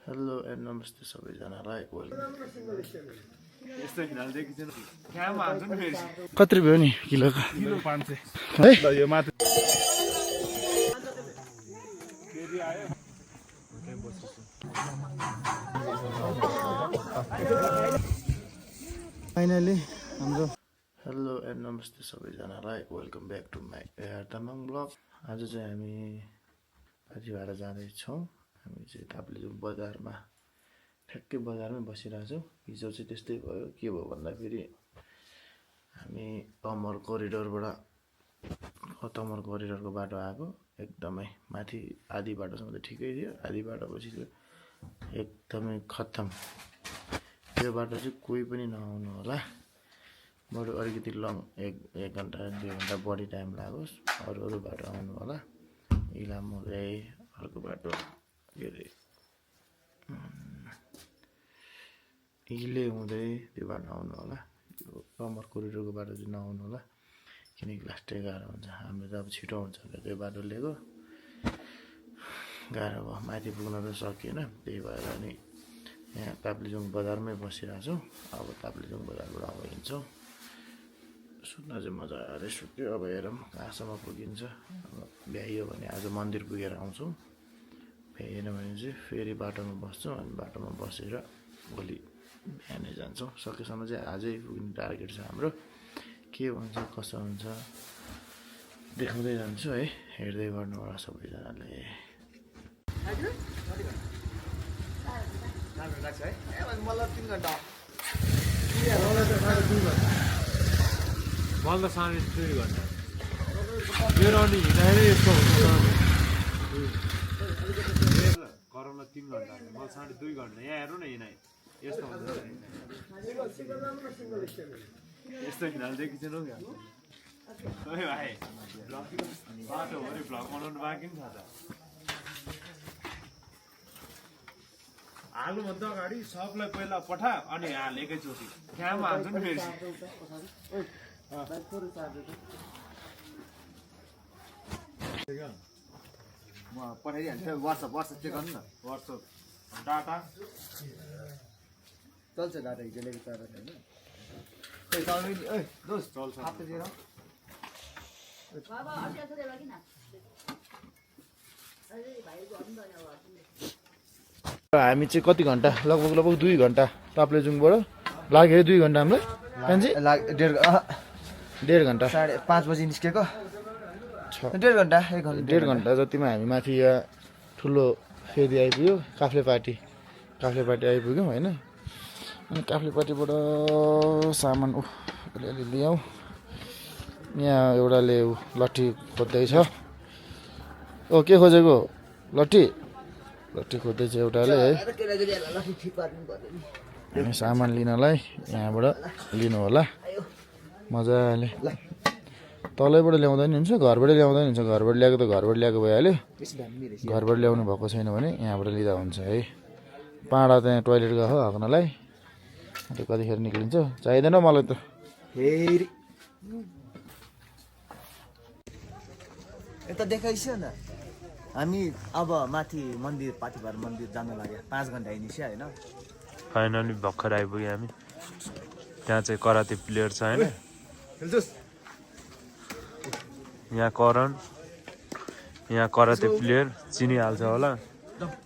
Hello and नमस्ते सबैजनालाई कति रुपियाँ हो नि किलोको किलो 500 है ल यो माथि फाइनली हाम्रो हेलो एन्ड नमस्ते सबैजनालाई welcome back to my AR Tamang blog. आज चाहिँ हामी भाजीभाडा जाँदैछौँ। हामी चाहिँ ताप्लेजुङ बजारमा ठ्याक्कै बजारमै बसिरहेछौँ। हिजो चाहिँ त्यस्तै भयो, के भयो भन्दाखेरि हामी तमर कोरिडोरको बाटो आएको एकदमै माथि आधी बाटोसम्म त ठिकै थियो, आधी बाटोपछि चाहिँ एकदमै खत्तम। त्यो बाटो चाहिँ कोही पनि नआउनु होला, बरु अलिकति लङ एक घन्टा 2 घन्टा बढी टाइम लागोस्, अरू बाटो आउनु होला। इलाम हुँदै अर्को बाटो के अरे इले हुँदै त्यो बाटो आउनु होला। यो कमर कोरिडोरको बाटो चाहिँ नआउनु होला, किनकि लास्टै गाह्रो हुन्छ। हाम्रो त अब छिटो हुन्छ त्यो बाटो लिएको, गाह्रो भयो, माथि पुग्न त सकिएन। त्यही भएर नि यहाँ ताप्लेजुङ बजारमै बसिरहेको छौँ। अब ताप्लेजुङ बजारबाट अब हिँड्छौँ। सुत्न चाहिँ मजाले सुत्यो। अब हेरौँ कहाँसम्म पुगिन्छ। अब भ्याइयो भने आज मन्दिर पुगेर आउँछौँ, भ्याइएन भने चाहिँ फेरि बाटोमा बस्छौँ। अनि बाटोमा बसेर भोलि बिहानै जान्छौँ। सकेसम्म चाहिँ आजै पुग्ने टार्गेट छ हाम्रो। के हुन्छ कसो हुन्छ देखाउँदै जान्छु है, हेर्दै गर्नु होला सबैजनाले। मलाई त 2.5 घन्टा यो रनिङ हिँडाएरै यस्तो हुन्छ। गरममा 3 घन्टा, मलाई 2.5 घन्टा। यहाँ हेर्नु न, हिँडाइ यस्तो हुन्छ। यस्तो हिँडाल देखिँदैन क्या भाइ। बाटोभरि भ्लग बनाउनु बाँकी पनि छ त। हाल्नुभन्दा अगाडि सबलाई पहिला पठा, अनि हाल एकैचोटि क्याम हाल्छु नि फेरि। म पठाइदिइहाल्छु। वाट्सएप चेक गर्नु न। वाट्सएप डाटा चल्छ डाटा हिजो ल्याएको चार्जर होइन। ए चल्दैन। ए दोस्त चल्छ। खाप्पै दिएर हामी चाहिँ कति घन्टा लगभग 2 घन्टा ताप्लेजुङबाट लाग्यो। 2 घन्टा हामीलाई कान्छी 1.5 घन्टा 5:30 बजी निस्केको 1.5 घन्टा 1.5 घन्टा जतिमा हामी माथि यहाँ ठुलो फेरि आइपुग्यो। काफ्लेपाटी आइपुग्यौँ होइन। अनि काफ्लेपाटीबाट सामान अलिअलि ल्याउँ। यहाँ एउटाले लट्ठी खोज्दैछ। ओ के खोजेको? लट्ठी खोज्दैछ एउटाले है। हामी सामान लिनलाई यहाँबाट लिनु होला मजाले। तलैबाट ल्याउँदा नि हुन्छ, घरबाट ल्याउँदा नि हुन्छ। घरबाट ल्याएको त घरबाट ल्याएको भइहाल्यो। घरबाट ल्याउनु भएको छैन भने यहाँबाट लिँदा हुन्छ है। पाडा त्यहाँ टोइलेट गएको हाक्नलाई, त्यो कतिखेर निक्लिन्छ चाहिँदैन मलाई त। फेरि यता देखाइसक्यो न। हामी अब माथि मन्दिर पाठीबार मन्दिर जान लाग्यो। 5 घन्टा हिँडिसक्यो होइन। फाइनली भर्खर आइपुग्यो हामी। त्यहाँ चाहिँ कराते प्लेयर छ होइन। यहाँ करण, यहाँ कराते प्लेयर चिनिहाल्छ होला।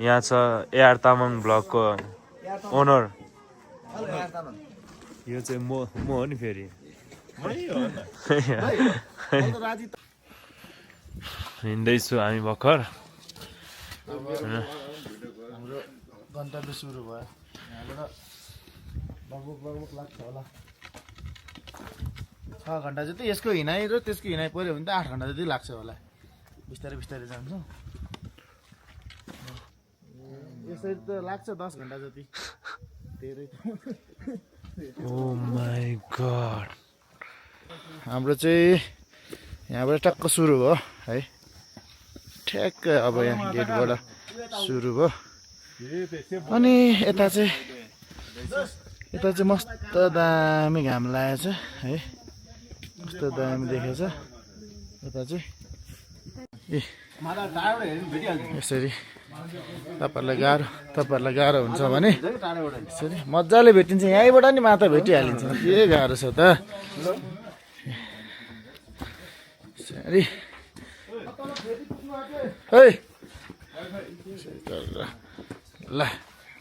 यहाँ छ एआर तामाङ ब्लगको ओनर। यो चाहिँ म हो नि फेरि। हिँड्दैछु हामी भर्खर। हाम्रो गन्तव्य सुरु भयो। यहाँबाट लगभग लाग्छ होला 6 घन्टा जति। यसको हिँडाइ र त्यसको हिँडाइ पऱ्यो भने त 8 घन्टा जति लाग्छ होला। बिस्तारै जान्छौँ। यसरी त लाग्छ 10 घन्टा जति। धेरै ओ माई गॉड। हाम्रो चाहिँ यहाँबाट टक्क सुरु भयो है। ठ्याक्क अब यहाँ गेटबाट सुरु भयो। अनि यता चाहिँ मस्त दामी घाम लागेको छ है। कस्तो दामी देखेछ यता चाहिँ। यसरी तपाईँहरूलाई गाह्रो हुन्छ भने यसरी मजाले भेटिन्छ यहीँबाट नि माता भेटिहालिन्छ के गाह्रो छ त सरी है ल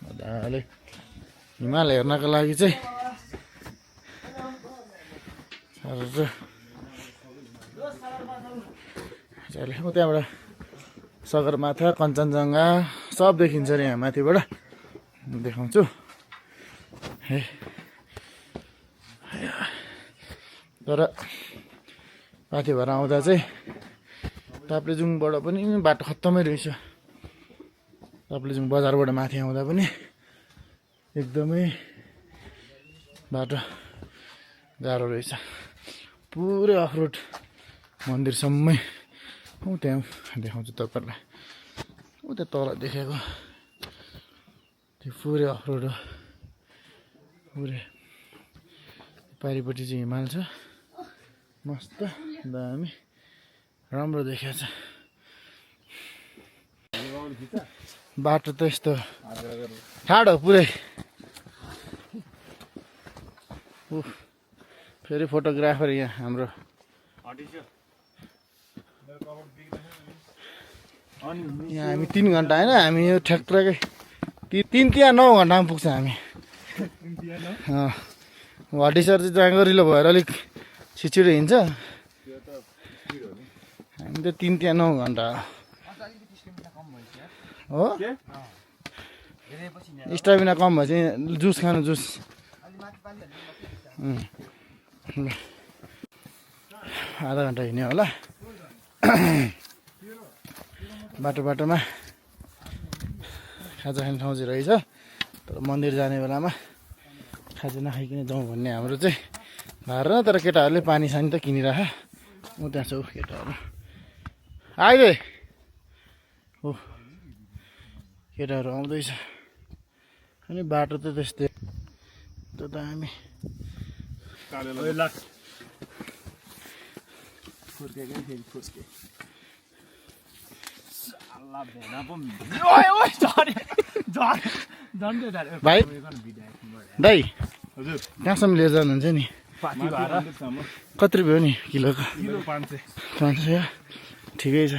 मजाले हिमाल हेर्नको लागि चाहिँ त्यहाँबाट सगरमाथा कञ्चनजङ्घा सब देखिन्छ नि यहाँ माथिबाट देखाउँछु है तर माथि भएर आउँदा चाहिँ ताप्लेजुङबाट पनि बाटो खत्तमै रहेछ ताप्लेजुङ बजारबाट माथि आउँदा पनि एकदमै बाटो गाह्रो रहेछ पुरै अफरोड मन्दिरसम्मै त्यहाँ देखाउँछु तपाईँहरूलाई उता तल देखेको त्यो पुरै अफरोड हो पुरै पारिपट्टि चाहिँ हिमाल छ मस्त दामी राम्रो देखेको छ बाटो त यस्तो ठाडो पुरै फेरि फोटोग्राफर यहाँ हाम्रो यहाँ हामी 3 घन्टा होइन हामी यो ठ्याक्कै 3 त्यहाँ 9 घन्टामा पुग्छ हामी हटिसर चाहिँ जाँगरिलो भएर अलिक छिटो हिँड्छ हामी त 3 त्यहाँ 9 घन्टा हो स्टामिना कम भए चाहिँ जुस खानु जुस आधा घन्टा हिँड्यो होला बाटोमा खाजा खाने ठाउँ चाहिँ रहेछ तर मन्दिर जाने बेलामा खाजा नखाइकन जाउँ भन्ने हाम्रो चाहिँ धारणा तर केटाहरूले पानी सानी त किनिराख म त्यहाँ छु केटाहरू आइले हो केटाहरू आउँदैछ अनि बाटो त त्यस्तै त हामी भाइ दाइ कहाँसम्म लिएर जानुहुन्छ नि कति रुपियाँ हो नि किलोको 500 ठिकै छ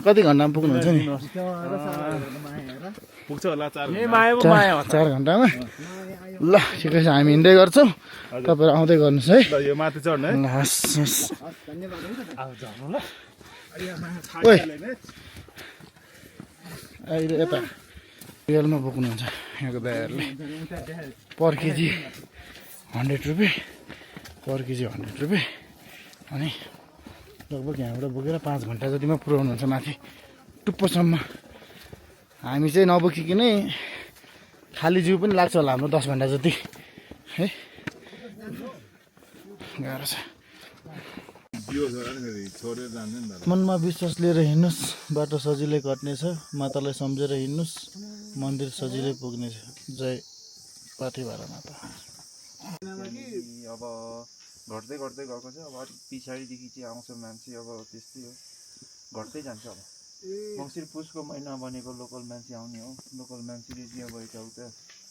कति घन्टामा पुग्नुहुन्छ नि 4 घन्टामा ल ठिकै छ हामी हिँड्दै गर्छौँ तपाईँहरू आउँदै गर्नुहोस् है अहिले यता रियलमा बोक्नुहुन्छ यहाँको दाइहरूले पर केजी 100 रुपियाँ पर केजी 100 रुपियाँ अनि लगभग यहाँबाट बोकेर 5 घन्टा जतिमा पुऱ्याउनुहुन्छ माथि टुप्पोसम्म हामी चाहिँ नबोकिकनै खाली जिउ पनि लाग्छ होला हाम्रो 10 घन्टा जति है गाह्रो छ मनमा विश्वास लिएर हिँड्नुहोस् बाटो सजिलै कट्नेछ मातालाई सम्झेर हिँड्नुहोस् मन्दिर सजिलै पुग्नेछ जय पाथिभरा माता अब घट्दै घट्दै गएको छ अब अलिक पछाडिदेखि चाहिँ आउँछ मान्छे अब त्यस्तै हो घट्दै जान्छ अब मङ्सिर पुसको महिना भनेको लोकल मान्छे आउने हो लोकल मान्छेले चाहिँ अब यताउता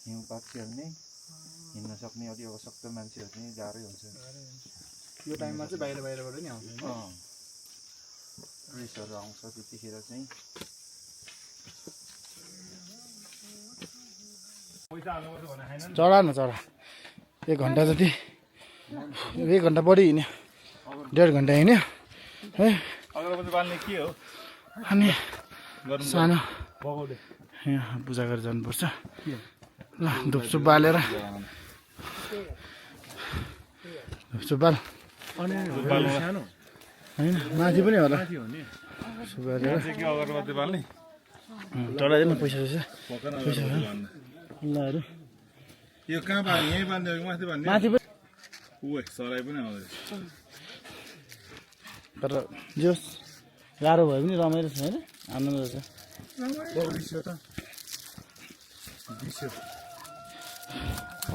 हिउँ पाक्छिहाल्ने हिँड्न सक्ने अलि अब सक्दो मान्छेहरू चाहिँ गाह्रै हुन्छ यो टाइममा चाहिँ बाहिरबाट नि आउँछ टुरिस्टहरू आउँछ त्यतिखेर चाहिँ चढा न चढा 1 घन्टा जति 1 घन्टा बढी हिँड्यो 1.5 घन्टा हिँड्यो है अनि सानो यहाँ पूजा गरेर जानुपर्छ ल धुपसुप बालेर धुपसुप बाल होइन माथि पनि होला चढाइदिनु पैसा लहरू यो कहाँ बाल्ने यहीँ बाल्ने माथि बाल्ने माथि पनि सराई पनि आउँदैछ तर जोस् गाह्रो भयो पनि रमाइलो छ होइन आनन्द छ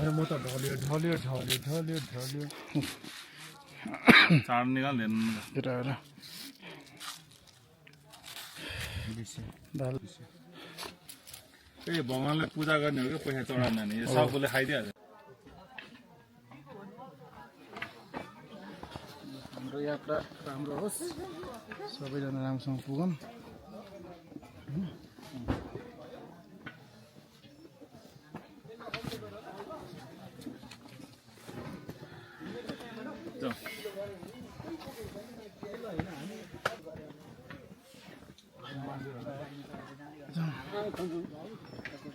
म त ढल्यो चाड निकाल्दैन केटाहरू त्यही भगवान्लाई पूजा गर्ने हो कि पैसा चढाउन नि सबैले खाइदिइहाल्छ हाम्रो यात्रा राम्रो होस् सबैजना राम्रोसँग पुगौँ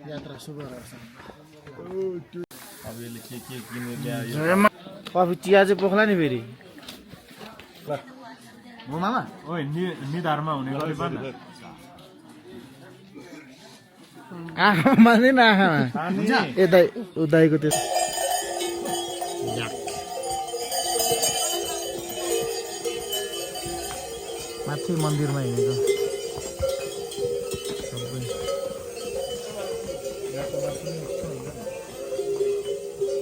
यात्रा शुभ रहोस् अब यसले के किनेर ल्यायो कफी चिया चाहिँ पोख्ला नि फेरि हो मामा ओइ निधारमा हुने गरी बन आँखामा मान्दैन आँखामा यता उदाईको त्यो माथि मन्दिरमा हिँडेको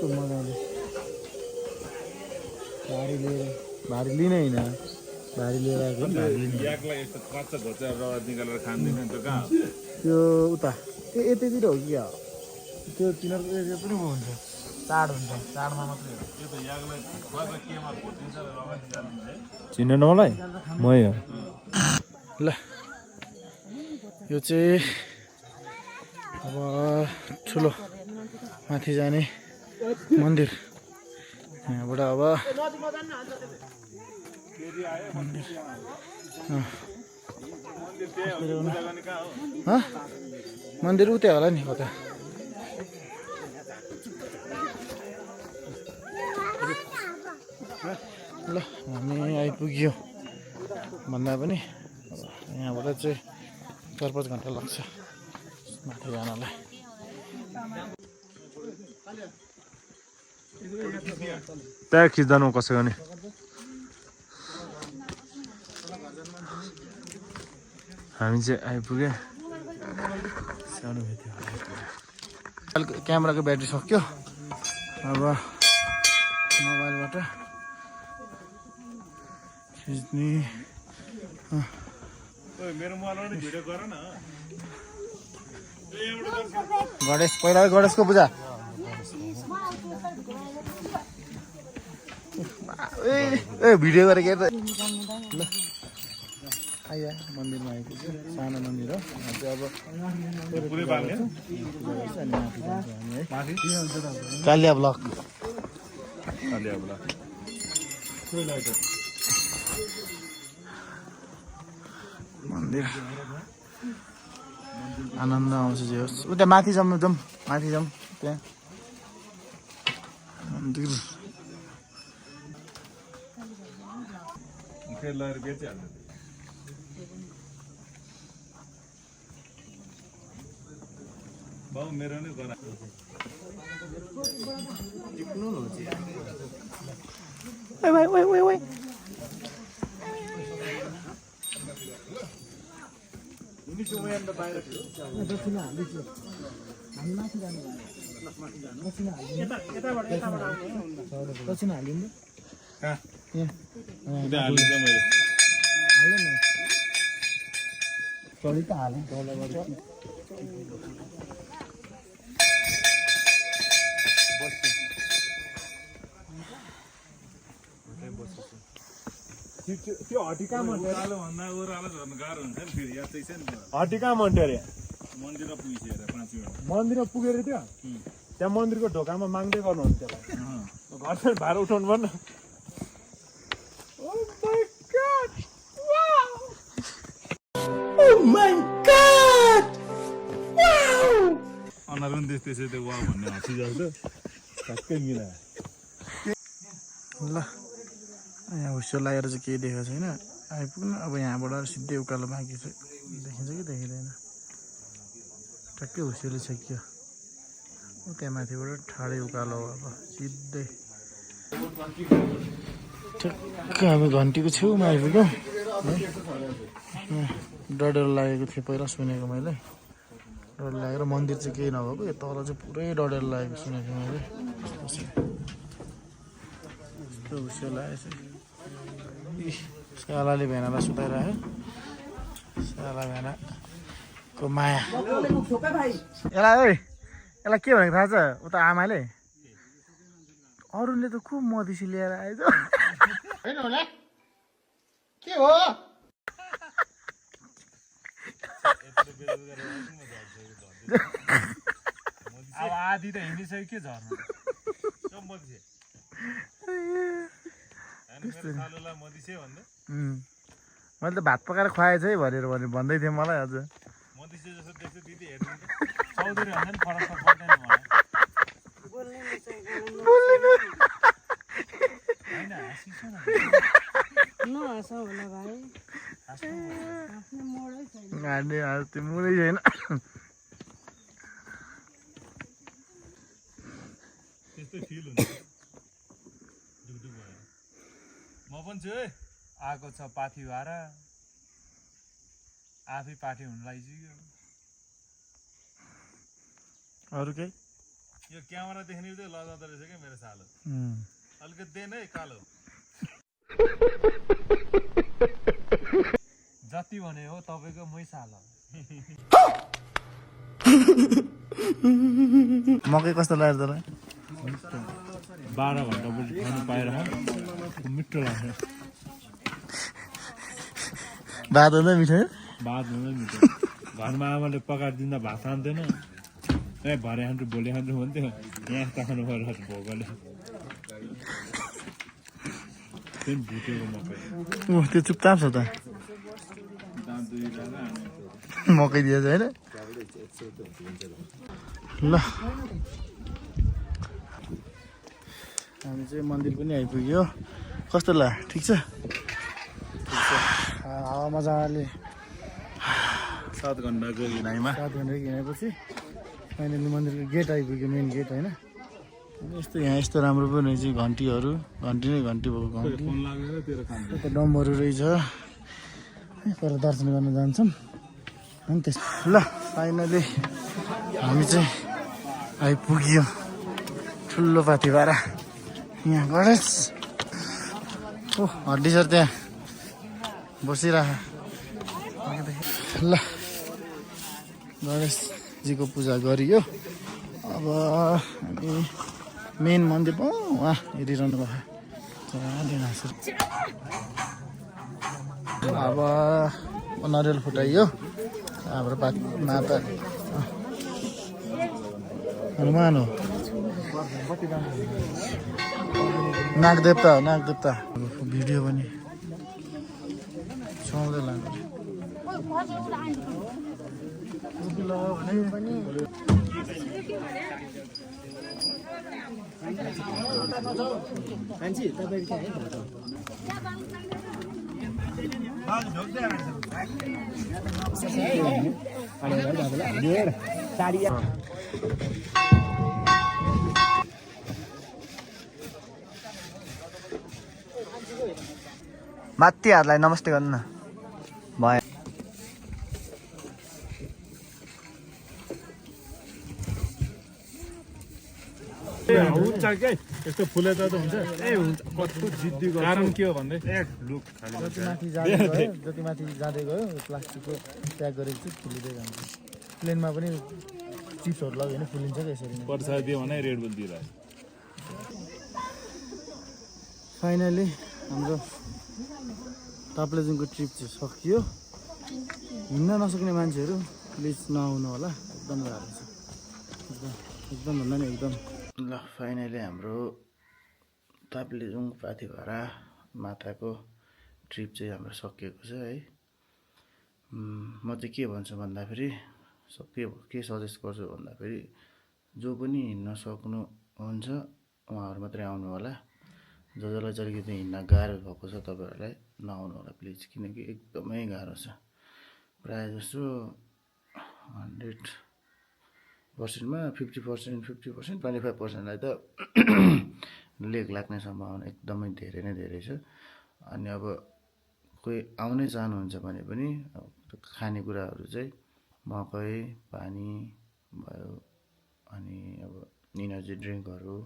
कस्तो मजाले भारी लिने होइन भारी लिएर आएको याकलाई यस्तो कच्चा घोचा रगत निकालेर खाँदैन नि त कहाँ त्यो उता यतैतिर हो कि त्यो तिनीहरूको एरिया पनि हुन्छ चाड हुन्छ चाडमा मात्रै हो त्यो त याकलाई कच्चा केमा घोचिन्छ र रगत निकाल्नु है चिन्नु मलाई मै हो ल यो चाहिँ अब ठुलो माथि जाने मन्दिर यहाँबाट अब मन्दिर उतै होला नि कता ल हामी आइपुग्यो भन्दा पनि यहाँबाट चाहिँ 4-5 घन्टा लाग्छ माथि जानलाई त्यहाँ खिच्दानु कसै गर्ने हामी चाहिँ आइपुगे सानो भेट्यो क्यामेराको ब्याट्री सक्यो अब मोबाइलबाट खिच्ने मेरो मोबाइलबाट भिडियो गर न गणेश पहिला गणेशको पूजा ए भिडियो गरेको ल आइया मन्दिरमा आइपुग्यो सानो मन्दिर हो यहाँ चाहिँ अब कालिया ब्लक मन्दिर आनन्द आउँछ जे होस् उता माथि जाउँ माथि जाउँ त्यहाँ मन्दिर बाउ मेरो नै गर दक्षिण हालिदिनु चढी त हाल्नु तलबाट त्यो हटिका मन्दिर भन्दा ओह्रालो झर्नु गाह्रो हुन्छ नि फेरि याद चाहिँ नि हटिका मन्दिर अरे मन्दिरमा पुगिसकेर 5 मिनट मन्दिरमा पुगेर थियो त्यहाँ मन्दिरको ढोकामा माग्दै गर्नुहुन्छ त्यसलाई घरबाट भार उठाउनु पर्ने अनुहार पनि त्यसै त्यो वा भन्ने हाँसिजाउ त ठ्याक्कै मिलायो ल यहाँ हुस्यो लागेर चाहिँ केही देखाएको छैन आइपुग्नु अब यहाँबाट सिधै उकालो बाँकी छ देखिन्छ कि देखिँदैन ठ्याक्कै हुस्योले छेक्यो त्यहाँ माथिबाट ठाडै उकालो हो अब सिधै ठ्याक्कै हामी घन्टीको छेउमा आइपुग्यौँ डर लागेको थियो पहिला सुनेको मैले डर लागेर मन्दिर चाहिँ केही नभएको यो तल चाहिँ पुरै डर लागेको सुनेको थिएँ मैले यस्तो हुस्यो लागेको छ सालाले भेनालाई सुताइराख्यो साला भेना को माया यसलाई ओइ यसलाई के भनेको थाहा छ उता आमाले अरूले त खुब मधेसी लिएर आएछ होइन होला के हो अब आधी त हिँडिसक्यो के झर्नु सब मधिसे मेरो सालोलाई मधिसे भन्दै मैले त भात पकाएर खुवाएछ है भनेर भन्दै थिएँ मलाई अझ मधिसे जस्तो देख्छ दिदी हेर्नु त चौधरी भन्दा नि फरक त पर्दैन मलाई होइन हाँसिस न नहाँसौ होला भाइ आफ्नो मोडै छैन त्यो मुरै छैन त्यस्तै फिल हुन्छ ढुकढुक भएर म पनि छु है आएको छ पाथी भएर आफै पाठी हुन लागिसक्यो अरू केही यो क्यामेरा देख्ने चाहिँ लजाउँदो रहेछ क्या मेरो सालो अलिकति देन है कालो जति भने हो तपाईँको मै सालो मकै कस्तो लाग्यो तँलाई 12 घन्टा बढी खानु पाएर मिठो लाग्छ भात हुँदै मिठो भात हुँदै मिठो घरमा आमाले पकाएर दिँदा भात खान्थेन ए भरे खान्छु भोलि खान्छु भन्थ्यो यहाँ खानु पऱ्यो भोकले त्यही भुटेको मकै त्यो चुपचाप छ त मकै दिएछ होइन ल हामी चाहिँ मन्दिर पनि आइपुग्यो कस्तो लाग्यो ठिक छ हावा मजाले 7 घन्टाको हिँडाइमा 7 घन्टा हिँडेपछि फाइनली मन्दिरको गेट आइपुग्यो मेन गेट होइन यस्तो यहाँ यस्तो राम्रो पनि रहेछ घन्टीहरू घन्टी नै घन्टी भएको घन्टी यता डमहरू रहेछ तर दर्शन गर्न जान्छौँ अनि त्यस ल फाइनली हामी चाहिँ आइपुग्यो ठुलो पाथी भएर यहाँ गणेश ओ हड्डी सर त्यहाँ बसिरह ल गणेशजीको पूजा गरियो अब हामी मेन मन्दिर पो वहाँ हेरिरहनु भएको अब नरिवल फुटाइयो हाम्रो माता हनुमान हो नागदेवता हो नागदेवता भिडियो पनि सुहाउँदै लाग्यो माथि हातलाई नमस्ते गर्नु न भयो हुन्छ के यस्तो फुले त हुन्छ ए हुन्छ कस्तो जिद्दी गर्छ कारण के हो भन्दै ए लुक जति माथि जाँदै गयो प्लास्टिकको प्याक गरेको चाहिँ फुलिँदै जान्छ प्लेनमा पनि चिप्सहरू लग्यो भने फुलिन्छ क्या यसरी प्रसाद दियो भने रेड बुल दिइरहेको फाइनली हाम्रो ताप्लेजुङको ट्रिप चाहिँ सकियो हिँड्न नसक्ने मान्छेहरू प्लिज नआउनु होला एकदम गाह्रो छ एकदम भन्दा नि एकदम ल फाइनली हाम्रो ताप्लेजुङ पाथिभरा माताको ट्रिप चाहिँ हाम्रो सकिएको छ है म चाहिँ के भन्छु भन्दाखेरि के सजेस्ट गर्छु भन्दाखेरि जो पनि हिँड्न सक्नुहुन्छ उहाँहरू मात्रै आउनु होला जसलाई चाहिँ अलिकति हिँड्न गाह्रो भएको छ तपाईँहरूलाई नआउनु होला प्लिज किनकि एकदमै गाह्रो छ प्रायः जस्तो 100%मा 50%, 25%लाई त लेग लाग्ने सम्भावना एकदमै धेरै नै धेरै छ अनि अब कोही आउनै चाहनुहुन्छ भने पनि खानेकुराहरू चाहिँ मकै पानी भयो अनि अब इनर्जी ड्रिङ्कहरू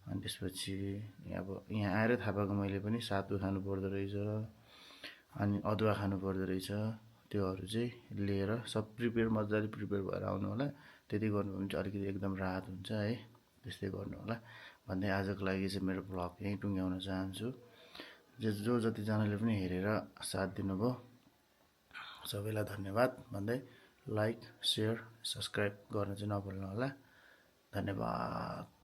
अनि त्यसपछि अब यहाँ आएर थाहा पाएको मैले पनि सातु खानु पर्दो रहेछ अनि अदुवा खानु पर्दो रहेछ त्योहरू चाहिँ लिएर सब प्रिपेयर मजाले प्रिपेयर भएर आउनु होला। त्यति गर्नु भने चाहिँ अलिकति एकदम राहत हुन्छ है। त्यस्तै गर्नु होला भन्दै आजको लागि चाहिँ मेरो भ्लग यहीँ टुङ्ग्याउन चाहन्छु। जो जतिजनाले पनि हेरेर साथ दिनुभयो सबैलाई धन्यवाद भन्दै लाइक, सेयर, सब्सक्राइब गर्न चाहिँ नभुल्नु होला। धन्यवाद।